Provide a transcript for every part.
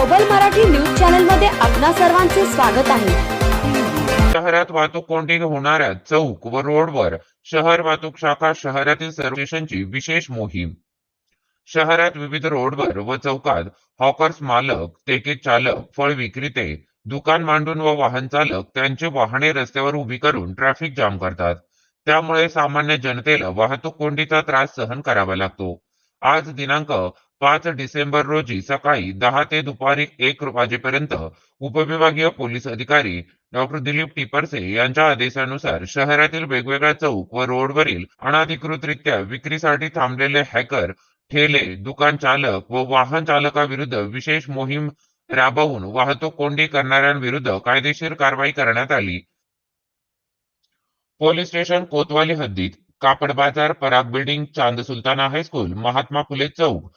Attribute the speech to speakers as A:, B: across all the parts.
A: प्रबल Marathi news channel मध्ये आपणा सर्वांचे स्वागत आहे।
B: शहरात वाहतूक कोंडी होणाऱ्या चौक व रोडवर शहर वाहतूक शाखा शहरातील सर्व स्टेशनची विशेष मोहीम। शहरात विविध रोडवर व चौकात हॉकर्स मालक, टेकेट चालक, फळ विक्रेते, दुकान मांडून व वाहन चालक त्यांची वाहने रस्त्यावर उभी करून ट्रॅफिक जाम करतात। त्यामुळे सामान्य जनतेला वाहतूक कोंडीचा त्रास सहन करावा लागतो। आज दिनांक 5 डिसेंबर रोजी सकाळी 10 ते दुपारी 1 वाजेपर्यंत उपविभागीय पोलीस अधिकारी डॉक्टर दिलीप टिपरसे यांच्या आदेशानुसार शहरातील वेगवेगळ्या चौक व रोडवरील अनधिकृतरित्या विक्रीसाठी थांबलेले हॅकर, ठेले, दुकान चालक व वाहन चालकाविरुद्ध विशेष मोहीम राबवून वाहतूक कोंडी करणाऱ्यांविरुद्ध कायदेशीर कारवाई करण्यात आली। पोलीस स्टेशन कोतवाली हद्दीत कापड बाजार, पराग बिल्डिंग, चांद सुलताना हायस्कूल, महात्मा फुले चौक।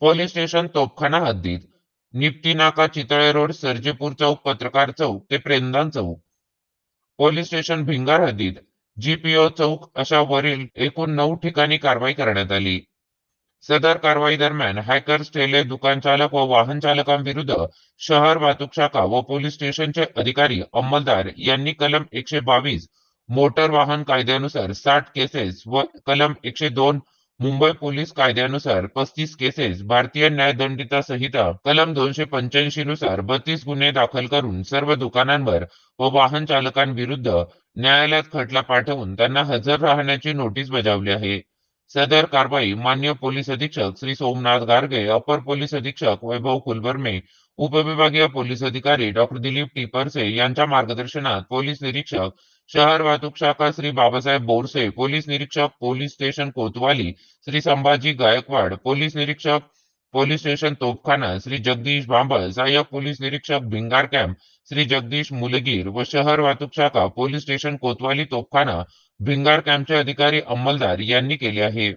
B: पोलीस स्टेशन तोपखाना हद्दीत निप्टी नाका, चितळे रोड, सर्जेपूर चौक, पत्रकार चौक ते प्रेमदान चौक। पोलीस स्टेशन भिंगार हद्दीत जीपीओ चौक अशा वरील एकूण 9 ठिकाणी कारवाई करण्यात आली। सदर कारवाई दरम्यान हॅकर्स, ठेले, दुकान चालक व वाहन चालकांविरुद्ध शहर वाहतूक शाखा व पोलीस स्टेशनचे अधिकारी अंमलदार यांनी कलम 122 मोटर वाहन कायद्यानुसार 60 केसेस व कलम 102 मुंबई पोलीस कायद्यानुसार 35 केसेस, भारतीय न्यायदंडिता संहिता कलम 285 नुसार 32 गुन्हे दाखल करून सर्व दुकानांवर व वाहन चालकांविरुद्ध न्यायालयात खटला पाठवून त्यांना हजर राहण्याची नोटीस बजावली आहे। सदर कारवाई माननीय पोलीस अधीक्षक श्री सोमनाथ गारगे, अपर पोलीस अधीक्षक वैभव कुलवर्मे, उपविभागीय पोलीस अधिकारी डॉक्टर दिलीप टिपरसे यांच्या मार्गदर्शनात पोलीस निरीक्षक शहर वाहतूक शाखा श्री बाबासाहेब बोरसे, पोलीस निरीक्षक पोलीस स्टेशन कोतवाली श्री संभाजी गायकवाड, पोलीस निरीक्षक पोलीस स्टेशन तोपखाना श्री जगदीश बांबळ, सहाय्यक पोलीस निरीक्षक भिंगार कॅम्प श्री जगदीश मुलगीर व शहर वाहतूक शाखा पोलीस स्टेशन कोतवाली तोपखाना भिंगार कॅम्पचे अधिकारी अंमलदार यांनी केले आहे।